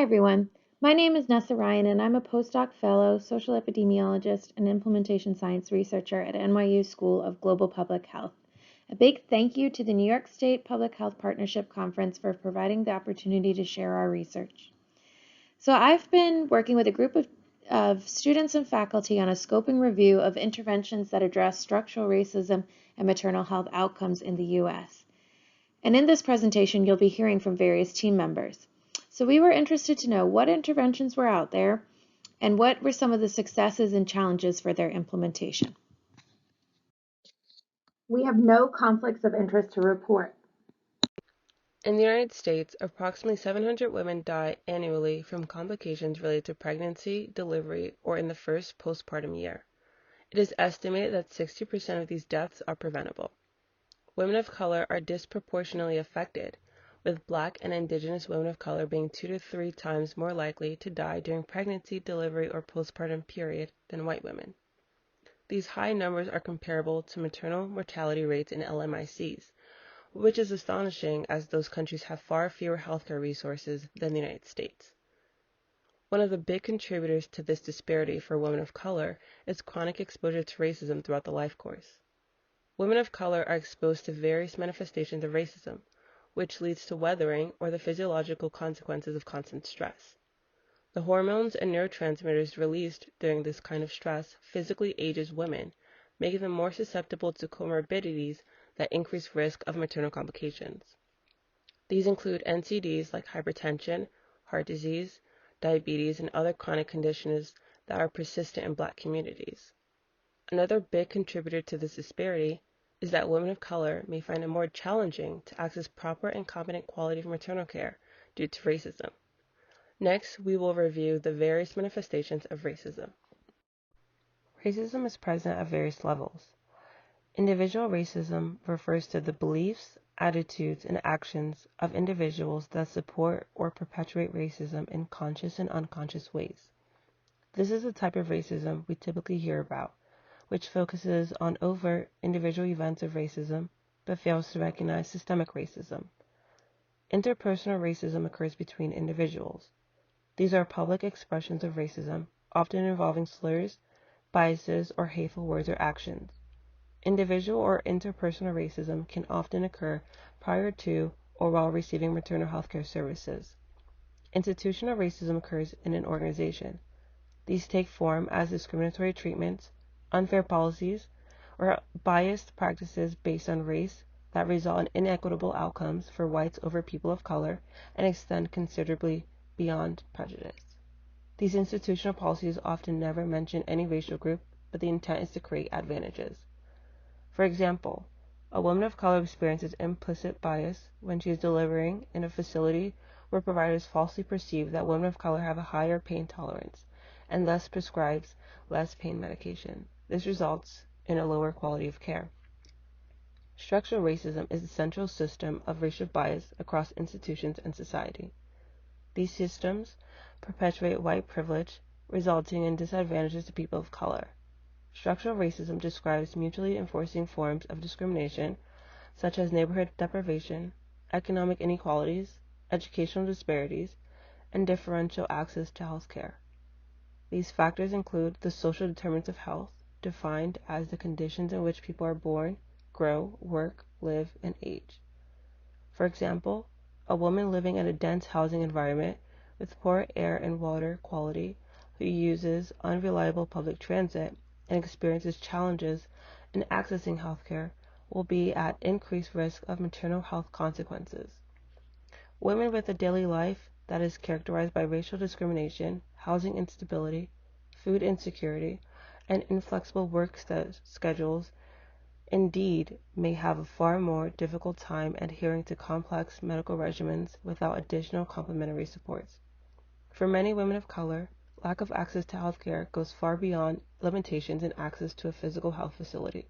everyone. My name is Nessa Ryan, and I'm a postdoc fellow, social epidemiologist, and implementation science researcher at NYU School of Global Public Health. A big thank you to the New York State Public Health Partnership Conference for providing the opportunity to share our research. So I've been working with a group of students and faculty on a scoping review of interventions that address structural racism and maternal health outcomes in the U.S. And in this presentation, you'll be hearing from various team members. So we were interested to know what interventions were out there and what were some of the successes and challenges for their implementation. We have no conflicts of interest to report. In the United States, approximately 700 women die annually from complications related to pregnancy, delivery, or in the first postpartum year. It is estimated that 60% of these deaths are preventable. Women of color are disproportionately affected, with Black and Indigenous women of color being 2 to 3 times more likely to die during pregnancy, delivery, or postpartum period than white women. These high numbers are comparable to maternal mortality rates in LMICs, which is astonishing as those countries have far fewer healthcare resources than the United States. One of the big contributors to this disparity for women of color is chronic exposure to racism throughout the life course. Women of color are exposed to various manifestations of racism, which leads to weathering or the physiological consequences of constant stress. The hormones and neurotransmitters released during this kind of stress physically ages women, making them more susceptible to comorbidities that increase risk of maternal complications. These include NCDs like hypertension, heart disease, diabetes, and other chronic conditions that are persistent in Black communities. Another big contributor to this disparity is that women of color may find it more challenging to access proper and competent quality of maternal care due to racism. Next, we will review the various manifestations of racism. Racism is present at various levels. Individual racism refers to the beliefs, attitudes, and actions of individuals that support or perpetuate racism in conscious and unconscious ways. This is the type of racism we typically hear about, which focuses on overt individual events of racism, but fails to recognize systemic racism. Interpersonal racism occurs between individuals. These are public expressions of racism, often involving slurs, biases, or hateful words or actions. Individual or interpersonal racism can often occur prior to or while receiving maternal health care services. Institutional racism occurs in an organization. These take form as discriminatory treatments, unfair policies, or biased practices based on race that result in inequitable outcomes for whites over people of color and extend considerably beyond prejudice. These institutional policies often never mention any racial group, but the intent is to create advantages. For example, a woman of color experiences implicit bias when she is delivering in a facility where providers falsely perceive that women of color have a higher pain tolerance and thus prescribes less pain medication. This results in a lower quality of care. Structural racism is the central system of racial bias across institutions and society. These systems perpetuate white privilege, resulting in disadvantages to people of color. Structural racism describes mutually enforcing forms of discrimination, such as neighborhood deprivation, economic inequalities, educational disparities, and differential access to health care. These factors include the social determinants of health, defined as the conditions in which people are born, grow, work, live, and age. For example, a woman living in a dense housing environment with poor air and water quality who uses unreliable public transit and experiences challenges in accessing healthcare will be at increased risk of maternal health consequences. Women with a daily life that is characterized by racial discrimination, housing instability, food insecurity, and inflexible work schedules indeed may have a far more difficult time adhering to complex medical regimens without additional complementary supports. For many women of color, lack of access to health care goes far beyond limitations in access to a physical health facility.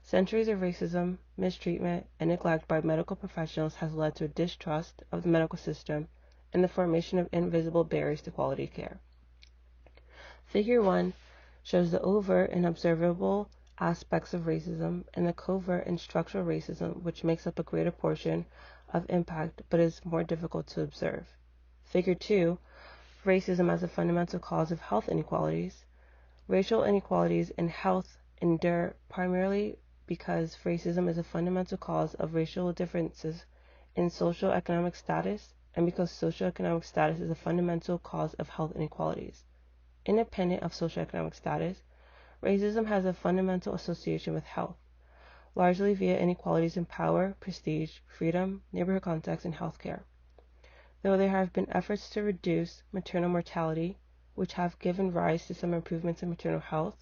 Centuries of racism, mistreatment, and neglect by medical professionals has led to a distrust of the medical system and the formation of invisible barriers to quality care. Figure 1 shows the overt and observable aspects of racism and the covert and structural racism, which makes up a greater portion of impact but is more difficult to observe. Figure 2, racism as a fundamental cause of health inequalities. Racial inequalities in health endure primarily because racism is a fundamental cause of racial differences in socioeconomic status and because socioeconomic status is a fundamental cause of health inequalities. Independent of socioeconomic status, racism has a fundamental association with health, largely via inequalities in power, prestige, freedom, neighborhood context, and healthcare. Though there have been efforts to reduce maternal mortality, which have given rise to some improvements in maternal health,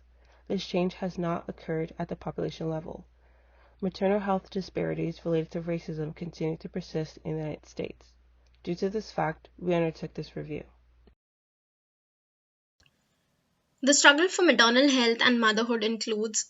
this change has not occurred at the population level. Maternal health disparities related to racism continue to persist in the United States. Due to this fact, we undertook this review. The struggle for maternal health and motherhood includes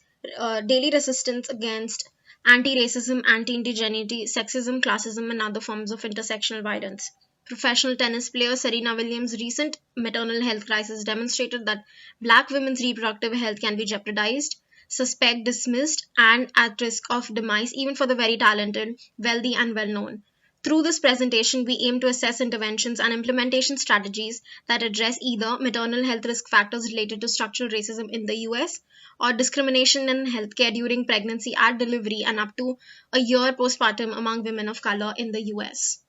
daily resistance against anti-racism, anti-indigeneity, sexism, classism, and other forms of intersectional violence. Professional tennis player Serena Williams' recent maternal health crisis demonstrated that Black women's reproductive health can be jeopardized, suspect, dismissed, and at risk of demise even for the very talented, wealthy, and well-known. Through this presentation, we aim to assess interventions and implementation strategies that address either maternal health risk factors related to structural racism in the US or discrimination in healthcare during pregnancy, at delivery, and up to a year postpartum among women of color in the US.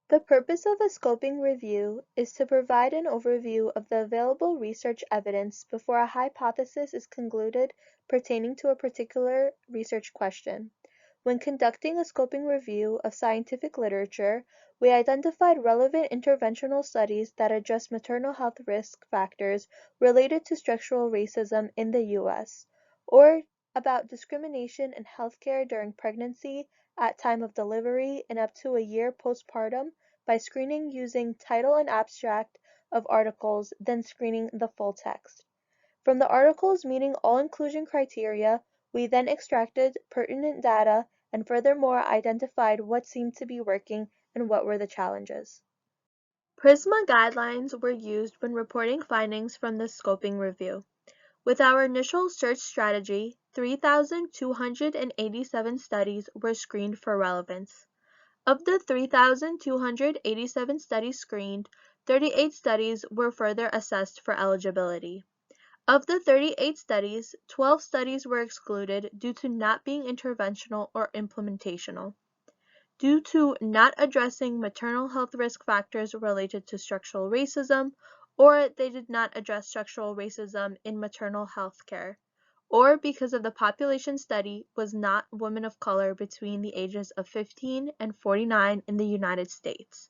The purpose of a scoping review is to provide an overview of the available research evidence before a hypothesis is concluded pertaining to a particular research question. When conducting a scoping review of scientific literature, we identified relevant interventional studies that address maternal health risk factors related to structural racism in the U.S., or about discrimination in healthcare during pregnancy, at time of delivery, and up to a year postpartum by screening using title and abstract of articles, then screening the full text. From the articles meeting all inclusion criteria, we then extracted pertinent data and furthermore identified what seemed to be working and what were the challenges. PRISMA guidelines were used when reporting findings from the scoping review. With our initial search strategy, 3,287 studies were screened for relevance. Of the 3,287 studies screened, 38 studies were further assessed for eligibility. Of the 38 studies, 12 studies were excluded due to not being interventional or implementational. Due to not addressing maternal health risk factors related to structural racism, or they did not address structural racism in maternal health care, or because of the population study was not women of color between the ages of 15 and 49 in the United States.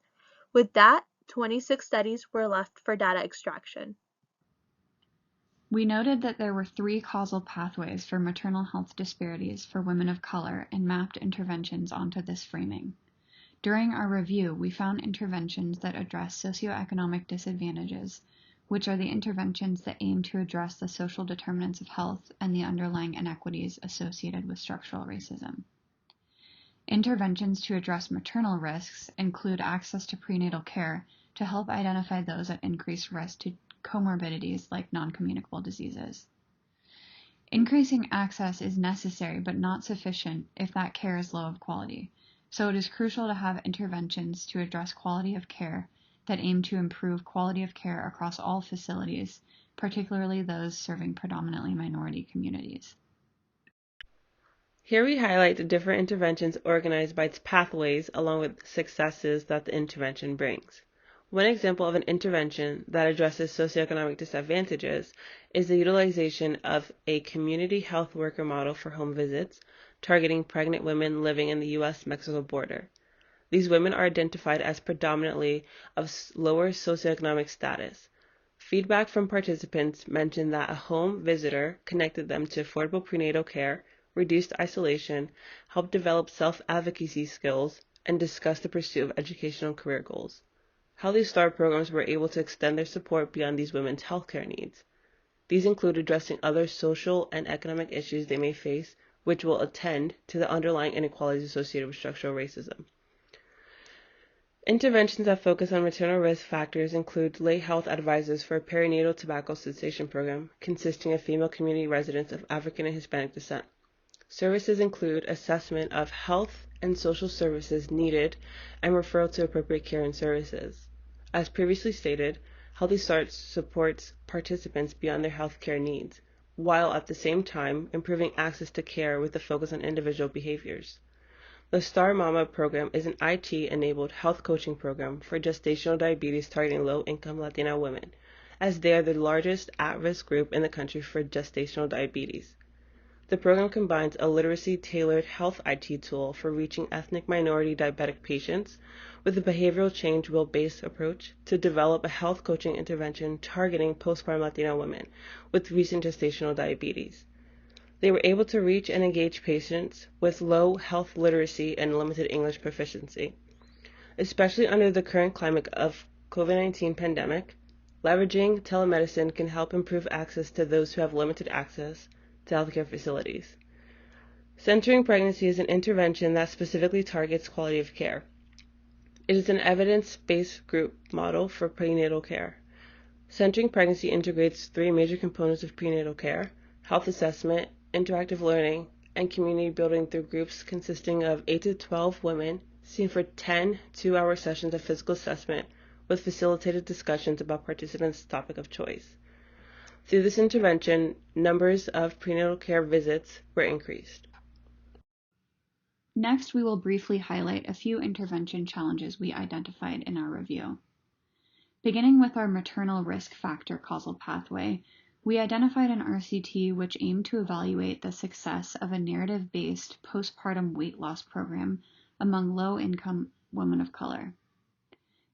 With that, 26 studies were left for data extraction. We noted that there were 3 causal pathways for maternal health disparities for women of color and mapped interventions onto this framing. During our review, we found interventions that address socioeconomic disadvantages, which are the interventions that aim to address the social determinants of health and the underlying inequities associated with structural racism. Interventions to address maternal risks include access to prenatal care to help identify those at increased risk to comorbidities like non-communicable diseases. Increasing access is necessary but not sufficient if that care is low of quality, so it is crucial to have interventions to address quality of care that aim to improve quality of care across all facilities, particularly those serving predominantly minority communities. Here we highlight the different interventions organized by its pathways along with the successes that the intervention brings. One example of an intervention that addresses socioeconomic disadvantages is the utilization of a community health worker model for home visits, targeting pregnant women living in the U.S.-Mexico border. These women are identified as predominantly of lower socioeconomic status. Feedback from participants mentioned that a home visitor connected them to affordable prenatal care, reduced isolation, helped develop self-advocacy skills, and discussed the pursuit of educational career goals. How these STAR programs were able to extend their support beyond these women's healthcare needs. These include addressing other social and economic issues they may face, which will attend to the underlying inequalities associated with structural racism. Interventions that focus on maternal risk factors include lay health advisors for a perinatal tobacco cessation program consisting of female community residents of African and Hispanic descent. Services include assessment of health and social services needed and referral to appropriate care and services. As previously stated, Healthy Start supports participants beyond their healthcare needs, while at the same time improving access to care with a focus on individual behaviors. The Star Mama program is an IT-enabled health coaching program for gestational diabetes targeting low-income Latina women, as they are the largest at-risk group in the country for gestational diabetes. The program combines a literacy-tailored health IT tool for reaching ethnic minority diabetic patients with a behavioral change will-based approach to develop a health coaching intervention targeting postpartum Latina women with recent gestational diabetes. They were able to reach and engage patients with low health literacy and limited English proficiency. Especially under the current climate of COVID-19 pandemic, leveraging telemedicine can help improve access to those who have limited access to healthcare facilities. Centering pregnancy is an intervention that specifically targets quality of care. It is an evidence-based group model for prenatal care. Centering pregnancy integrates three major components of prenatal care: health assessment, interactive learning, and community building through groups consisting of 8 to 12 women seen for 10 two-hour sessions of physical assessment with facilitated discussions about participants' topic of choice. Through this intervention, numbers of prenatal care visits were increased. Next, we will briefly highlight a few intervention challenges we identified in our review. Beginning with our maternal risk factor causal pathway, we identified an RCT which aimed to evaluate the success of a narrative-based postpartum weight loss program among low-income women of color.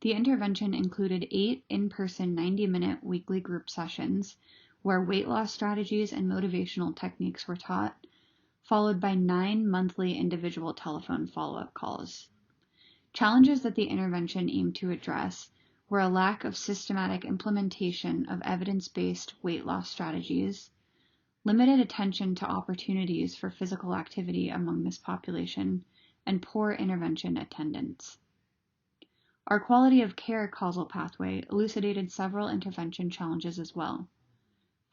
The intervention included 8 in-person 90-minute weekly group sessions where weight loss strategies and motivational techniques were taught, followed by 9 monthly individual telephone follow-up calls. Challenges that the intervention aimed to address were a lack of systematic implementation of evidence-based weight loss strategies, limited attention to opportunities for physical activity among this population, and poor intervention attendance. Our quality of care causal pathway elucidated several intervention challenges as well.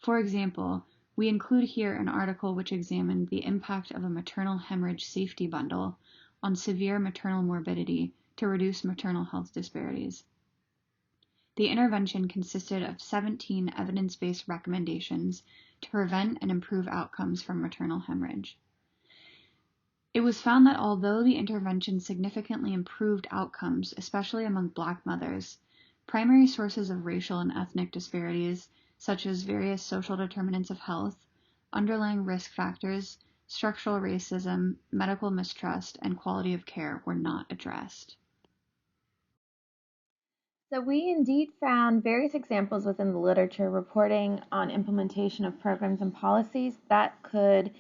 For example, we include here an article which examined the impact of a maternal hemorrhage safety bundle on severe maternal morbidity to reduce maternal health disparities. The intervention consisted of 17 evidence-based recommendations to prevent and improve outcomes from maternal hemorrhage. It was found that although the intervention significantly improved outcomes, especially among Black mothers, primary sources of racial and ethnic disparities, such as various social determinants of health, underlying risk factors, structural racism, medical mistrust, and quality of care were not addressed. So we indeed found various examples within the literature reporting on implementation of programs and policies that could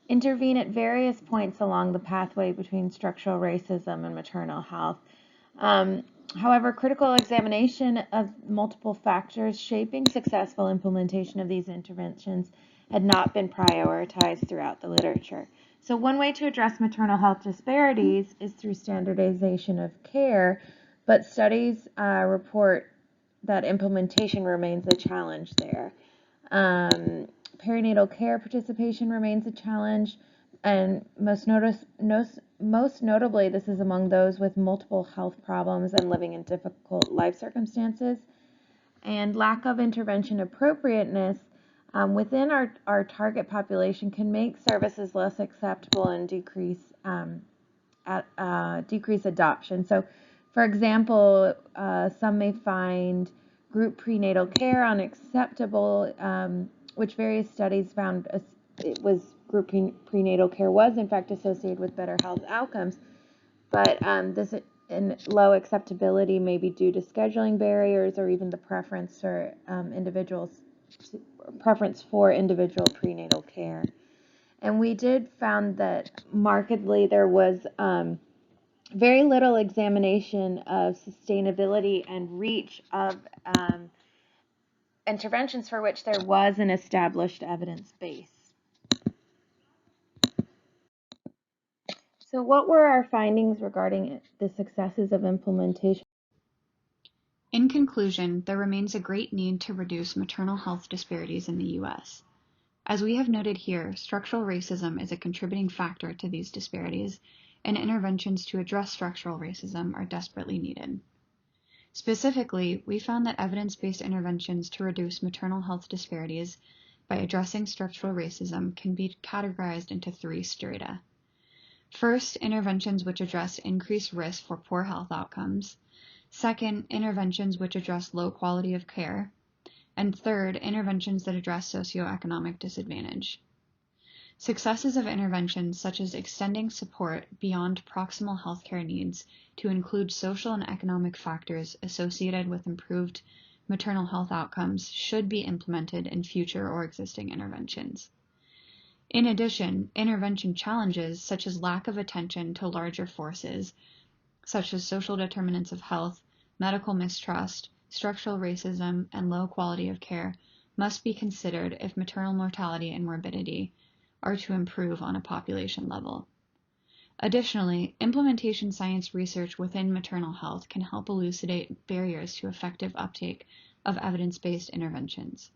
intervene at various points along the pathway between structural racism and maternal health. However, critical examination of multiple factors shaping successful implementation of these interventions had not been prioritized throughout the literature. So one way to address maternal health disparities is through standardization of care, but studies report that implementation remains a challenge there. Perinatal care participation remains a challenge, and most notably, this is among those with multiple health problems and living in difficult life circumstances. And lack of intervention appropriateness within our target population can make services less acceptable and decrease adoption. So, for example, some may find group prenatal care unacceptable, which various studies found group prenatal care was in fact associated with better health outcomes, but this low acceptability may be due to scheduling barriers or even the preference for individual prenatal care. And we did found that markedly there was very little examination of sustainability and reach of interventions for which there was an established evidence base. So what were our findings regarding the successes of implementation? In conclusion, there remains a great need to reduce maternal health disparities in the U.S. As we have noted here, structural racism is a contributing factor to these disparities, and interventions to address structural racism are desperately needed. Specifically, we found that evidence-based interventions to reduce maternal health disparities by addressing structural racism can be categorized into 3 strata. First, interventions which address increased risk for poor health outcomes. Second, interventions which address low quality of care. And third, interventions that address socioeconomic disadvantage. Successes of interventions such as extending support beyond proximal healthcare needs to include social and economic factors associated with improved maternal health outcomes should be implemented in future or existing interventions. In addition, intervention challenges such as lack of attention to larger forces, such as social determinants of health, medical mistrust, structural racism, and low quality of care, must be considered if maternal mortality and morbidity are to improve on a population level. Additionally, implementation science research within maternal health can help elucidate barriers to effective uptake of evidence-based interventions.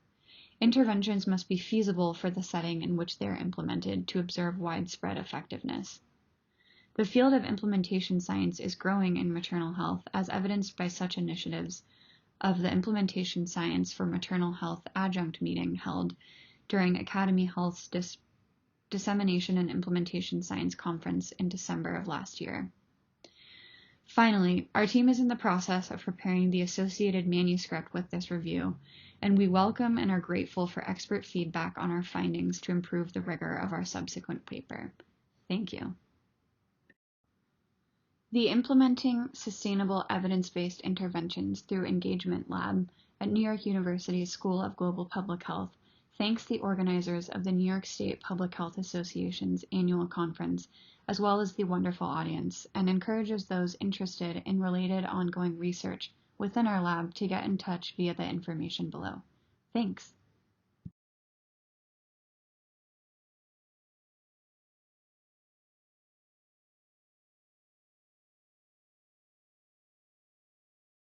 Interventions must be feasible for the setting in which they are implemented to observe widespread effectiveness. The field of implementation science is growing in maternal health as evidenced by such initiatives of the Implementation Science for Maternal Health Adjunct meeting held during Academy Health's Dissemination and Implementation Science Conference in December of last year. Finally, our team is in the process of preparing the associated manuscript with this review, and we welcome and are grateful for expert feedback on our findings to improve the rigor of our subsequent paper. Thank you. The Implementing Sustainable Evidence-Based Interventions Through Engagement Lab at New York University's School of Global Public Health thanks the organizers of the New York State Public Health Association's annual conference, as well as the wonderful audience, and encourages those interested in related ongoing research within our lab to get in touch via the information below. Thanks.